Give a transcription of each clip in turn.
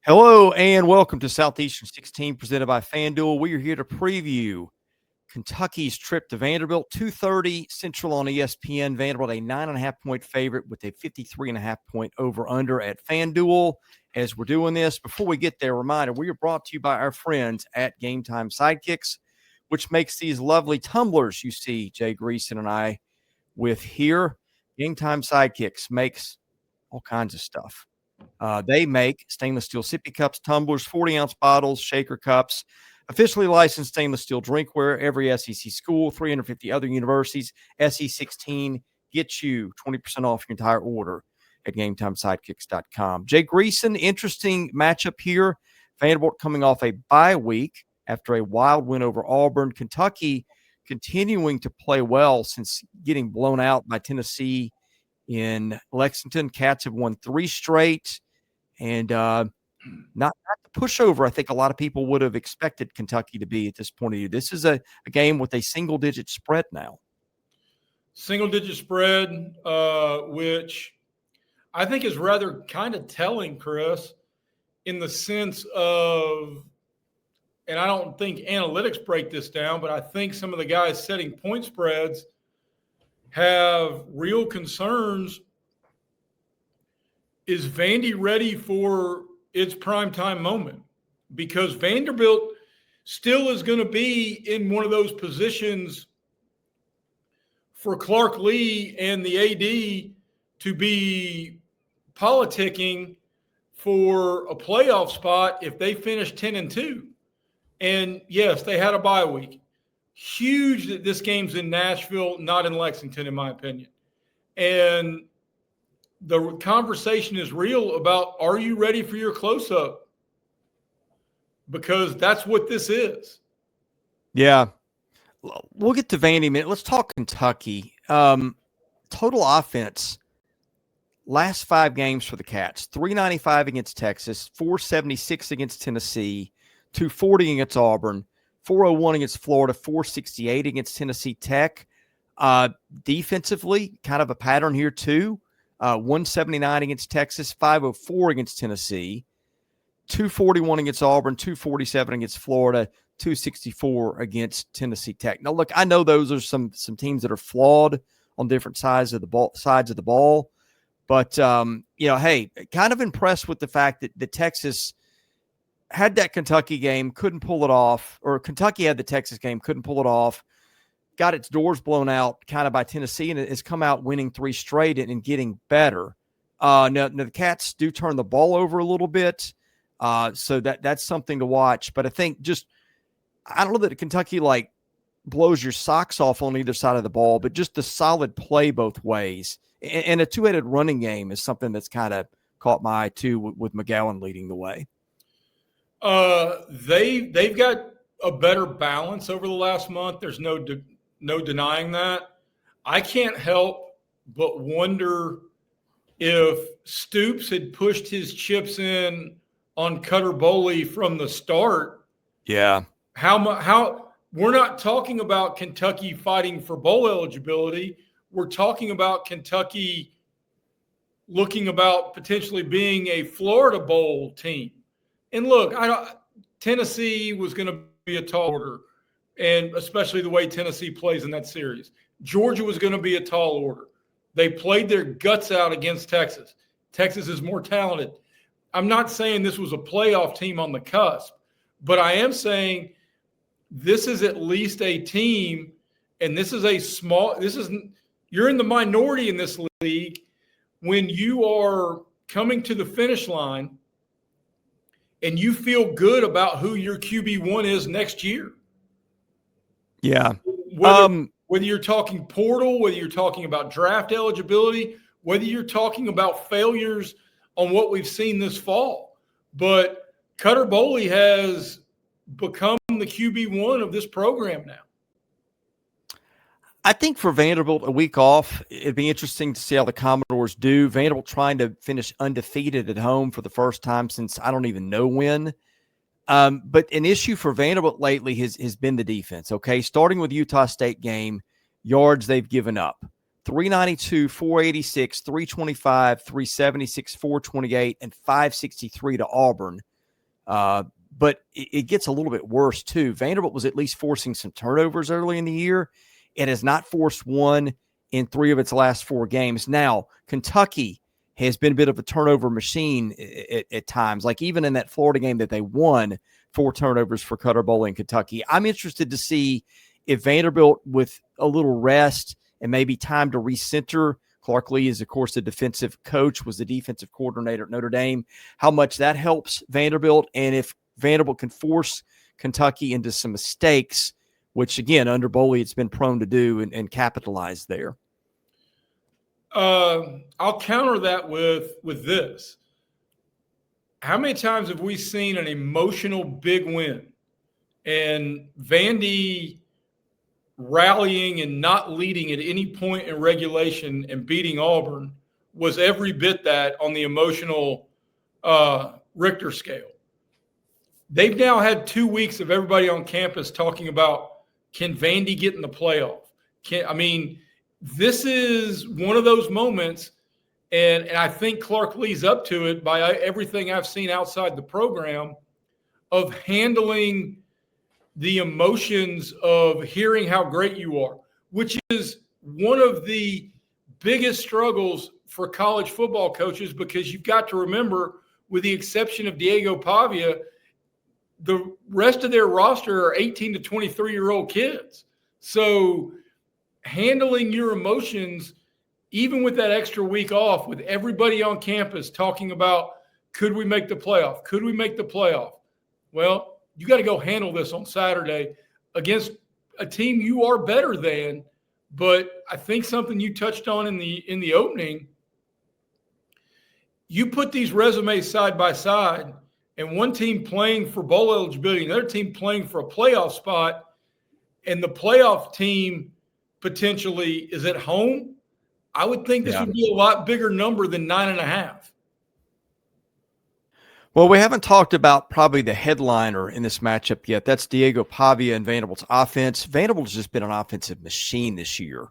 Hello and welcome to Southeastern 16 presented by FanDuel. We are here to preview Kentucky's trip to Vanderbilt, 2:30 Central on ESPN. Vanderbilt a 9.5-point favorite with a 53.5-point over-under at FanDuel. As we're doing this, before we get there, reminder, we are brought to you by our friends at Game Time Sidekicks, which makes these lovely tumblers you see Jay Greason and I with here. Game Time Sidekicks makes all kinds of stuff. They make stainless steel sippy cups, tumblers, 40-ounce bottles, shaker cups, officially licensed stainless steel drinkware. Every SEC school, 350 other universities. SE16 gets you 20% off your entire order at GameTimeSidekicks.com. Jay Greason, interesting matchup here. Vanderbilt coming off a bye week after a wild win over Auburn. Kentucky continuing to play well since getting blown out by Tennessee in Lexington. Cats have won 3 straight, and not the pushover I think a lot of people would have expected Kentucky to be at this point of view. This is a game with a single-digit spread now. Single-digit spread, which I think is rather kind of telling, Chris, in the sense of, and I don't think analytics break this down, but I think some of the guys setting point spreads have real concerns. Is Vandy ready for its primetime moment? Because Vanderbilt still is going to be in one of those positions for Clark Lee and the AD to be politicking for a playoff spot if they finish 10-2. And yes, they had a bye week. Huge that this game's in Nashville, not in Lexington, in my opinion. And the conversation is real about, are you ready for your close-up? Because that's what this is. Yeah. We'll get to Vandy in a minute. Let's talk Kentucky. Total offense, last 5 games for the Cats, 395 against Texas, 476 against Tennessee, 240 against Auburn, 401 against Florida, 468 against Tennessee Tech. Defensively, kind of a pattern here too. 179 against Texas, 504 against Tennessee, 241 against Auburn, 247 against Florida, 264 against Tennessee Tech. Now, look, I know those are some teams that are flawed on different sides of the ball, but hey, kind of impressed with the fact that the Texas had that Kentucky game, couldn't pull it off, or Kentucky had the Texas game, couldn't pull it off, got its doors blown out kind of by Tennessee, and it has come out winning 3 straight and getting better. Now, the Cats do turn the ball over a little bit, so that's something to watch. But I think I don't know that Kentucky blows your socks off on either side of the ball, but just the solid play both ways. And a two-headed running game is something that's kind of caught my eye too, with McGowan leading the way. They've got a better balance over the last month. There's no denying that. I can't help but wonder if Stoops had pushed his chips in on Cutter Boley from the start. Yeah. How we're not talking about Kentucky fighting for bowl eligibility. We're talking about Kentucky looking about potentially being a Florida Bowl team. And look, Tennessee was going to be a tall order, and especially the way Tennessee plays in that series. Georgia was going to be a tall order. They played their guts out against Texas. Texas is more talented. I'm not saying this was a playoff team on the cusp, but I am saying this is at least a team, and you're in the minority in this league when you are coming to the finish line and you feel good about who your QB1 is next year. Yeah. Whether you're talking portal, whether you're talking about draft eligibility, whether you're talking about failures on what we've seen this fall. But Cutter Boley has become the QB1 of this program now. I think for Vanderbilt, a week off, it'd be interesting to see how the Commodores do. Vanderbilt trying to finish undefeated at home for the first time since I don't even know when. But an issue for Vanderbilt lately has been the defense, okay? Starting with Utah State game, yards they've given up. 392, 486, 325, 376, 428, and 563 to Auburn. But it gets a little bit worse too. Vanderbilt was at least forcing some turnovers early in the year. It has not forced one in 3 of its last 4 games. Now, Kentucky has been a bit of a turnover machine at times. Like even in that Florida game that they won, 4 turnovers for Cutter Boley in Kentucky. I'm interested to see if Vanderbilt, with a little rest and maybe time to recenter, Clark Lee is, of course, the defensive coach, was the defensive coordinator at Notre Dame, how much that helps Vanderbilt, and if Vanderbilt can force Kentucky into some mistakes, which, again, under Boley, it's been prone to do, and capitalize there. I'll counter that with this. How many times have we seen an emotional big win and Vandy rallying and not leading at any point in regulation and beating Auburn was every bit that on the emotional Richter scale? They've now had 2 weeks of everybody on campus talking about, can Vandy get in the playoff? This is one of those moments, and I think Clark Lee's up to it by everything I've seen outside the program, of handling the emotions of hearing how great you are, which is one of the biggest struggles for college football coaches, because you've got to remember, with the exception of Diego Pavia, the rest of their roster are 18 to 23-year-old kids. So handling your emotions, even with that extra week off, with everybody on campus talking about, could we make the playoff? Could we make the playoff? Well, you got to go handle this on Saturday against a team you are better than. But I think something you touched on in the opening, you put these resumes side by side, and one team playing for bowl eligibility, another team playing for a playoff spot, and the playoff team potentially is at home, I would think this would be a lot bigger number than 9.5. Well, we haven't talked about probably the headliner in this matchup yet. That's Diego Pavia and Vanderbilt's offense. Vanderbilt's just been an offensive machine this year.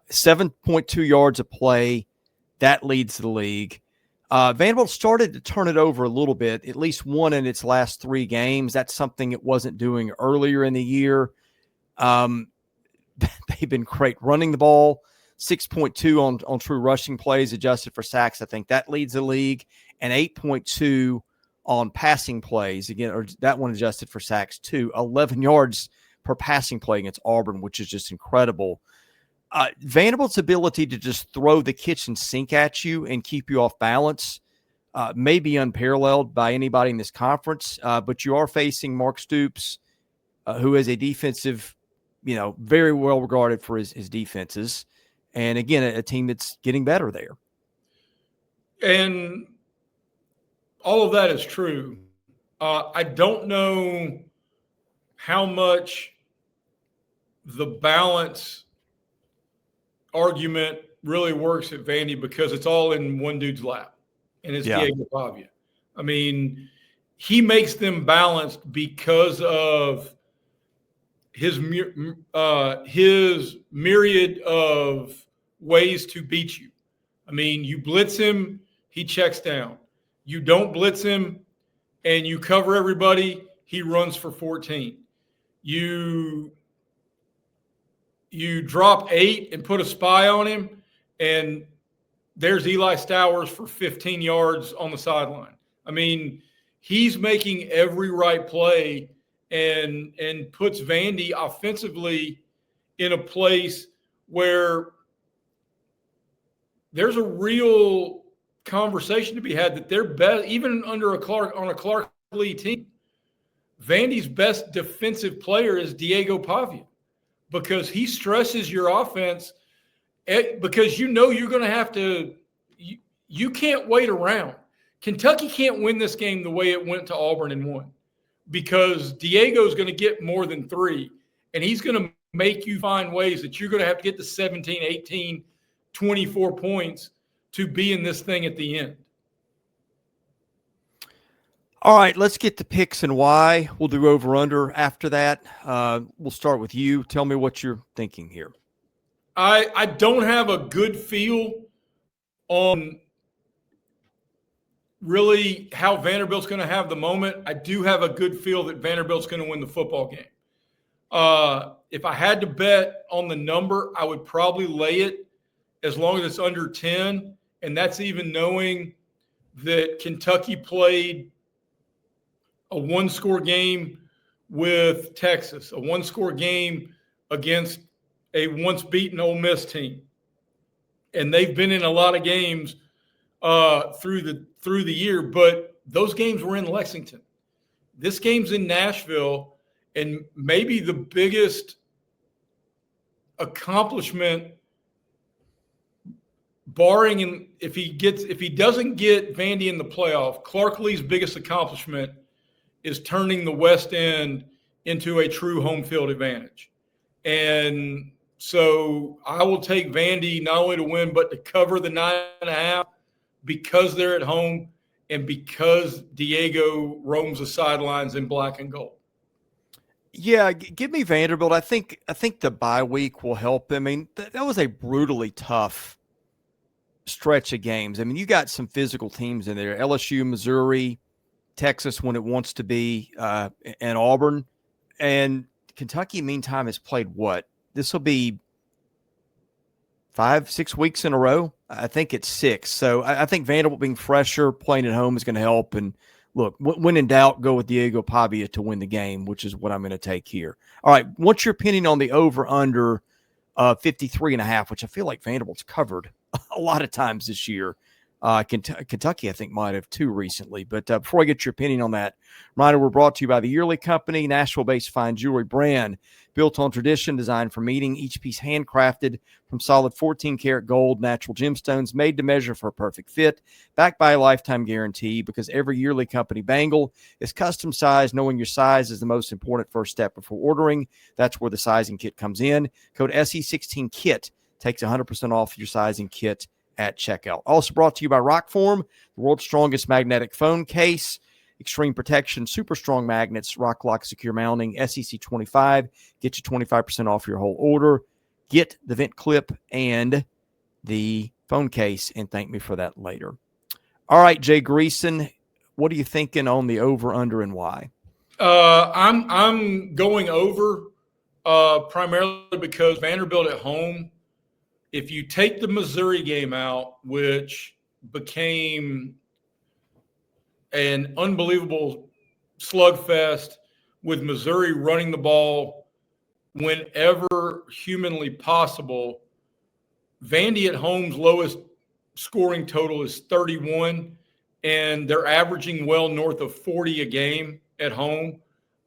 7.2 yards a play. That leads the league. Vanderbilt started to turn it over a little bit, at least one in its last 3 games. That's something it wasn't doing earlier in the year. They've been great running the ball, 6.2 on true rushing plays adjusted for sacks. I think that leads the league, and 8.2 on passing plays. Again, or that one adjusted for sacks too. 11 yards per passing play against Auburn, which is just incredible. Vanderbilt's ability to just throw the kitchen sink at you and keep you off balance may be unparalleled by anybody in this conference, but you are facing Mark Stoops, who is a defensive, very well regarded for his defenses. And again, a team that's getting better there. And all of that is true. I don't know how much the balance argument really works at Vandy, because it's all in one dude's lap, and it's Diego Pavia. I mean, he makes them balanced because of his myriad of ways to beat you. I mean, you blitz him, he checks down. You don't blitz him and you cover everybody, he runs for 14. You drop 8 and put a spy on him, and there's Eli Stowers for 15 yards on the sideline. I mean, he's making every right play and puts Vandy offensively in a place where there's a real conversation to be had that they're best, even under a Clark Lee team. Vandy's best defensive player is Diego Pavia, because he stresses your offense, because you're going to have to – you can't wait around. Kentucky can't win this game the way it went to Auburn and won, because Diego's going to get more than 3, and he's going to make you find ways that you're going to have to get to 17, 18, 24 points to be in this thing at the end. All right, let's get to picks and why. We'll do over-under after that. We'll start with you. Tell me what you're thinking here. I don't have a good feel on really how Vanderbilt's going to have the moment. I do have a good feel that Vanderbilt's going to win the football game. If I had to bet on the number, I would probably lay it as long as it's under 10. And that's even knowing that Kentucky played a one-score game with Texas, a one-score game against a once-beaten Ole Miss team. And they've been in a lot of games through the year, but those games were in Lexington. This game's in Nashville, and maybe the biggest accomplishment, barring if he doesn't get Vandy in the playoff, Clark Lee's biggest accomplishment is turning the West End into a true home field advantage. And so I will take Vandy not only to win, but to cover the 9.5 because they're at home and because Diego roams the sidelines in black and gold. Yeah, give me Vanderbilt. I think the bye week will help them. I mean, that was a brutally tough stretch of games. I mean, you got some physical teams in there: LSU, Missouri, Texas when it wants to be, and Auburn. And Kentucky, meantime, has played what? This will be 5-6 weeks in a row. I think it's 6. So I think Vanderbilt being fresher, playing at home is going to help. And look, when in doubt, go with Diego Pavia to win the game, which is what I'm going to take here. All right, what's your opinion on the over-under 53.5, which I feel like Vanderbilt's covered a lot of times this year? Kentucky, I think, might have too recently. But before I get your opinion on that, reminder, we're brought to you by the Yearly Company, Nashville-based fine jewelry brand built on tradition, designed for meeting, each piece handcrafted from solid 14-karat gold, natural gemstones, made to measure for a perfect fit, backed by a lifetime guarantee, because every Yearly Company bangle is custom sized. Knowing your size is the most important first step before ordering. That's where the sizing kit comes in. Code SE16KIT takes 100% off your sizing kit at checkout. Also brought to you by Rockform, the world's strongest magnetic phone case, extreme protection, super strong magnets, Rock Lock secure mounting, SEC 25. Get you 25% off your whole order. Get the vent clip and the phone case, and thank me for that later. All right, Jay Greason, what are you thinking on the over, under, and why? I'm going over primarily because Vanderbilt at home. If you take the Missouri game out, which became an unbelievable slugfest with Missouri running the ball whenever humanly possible, Vandy at home's lowest scoring total is 31, and they're averaging well north of 40 a game at home.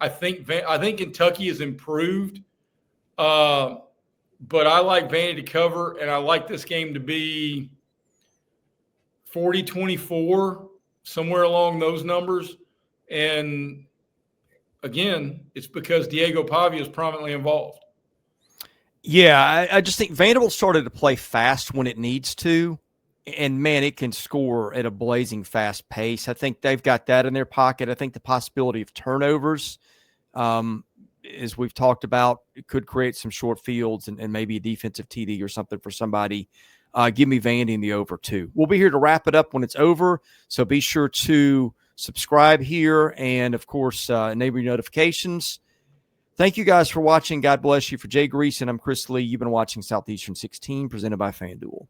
I think Kentucky has improved. But I like Vandy to cover, and I like this game to be 40-24, somewhere along those numbers. And, again, it's because Diego Pavia is prominently involved. Yeah, I just think Vanderbilt started to play fast when it needs to, and, man, it can score at a blazing fast pace. I think they've got that in their pocket. I think the possibility of turnovers, as we've talked about, it could create some short fields and maybe a defensive TD or something for somebody. Give me Vandy in the over, too. We'll be here to wrap it up when it's over, so be sure to subscribe here and, of course, enable your notifications. Thank you guys for watching. God bless you. For Jay Greason, I'm Chris Lee. You've been watching Southeastern 16, presented by FanDuel.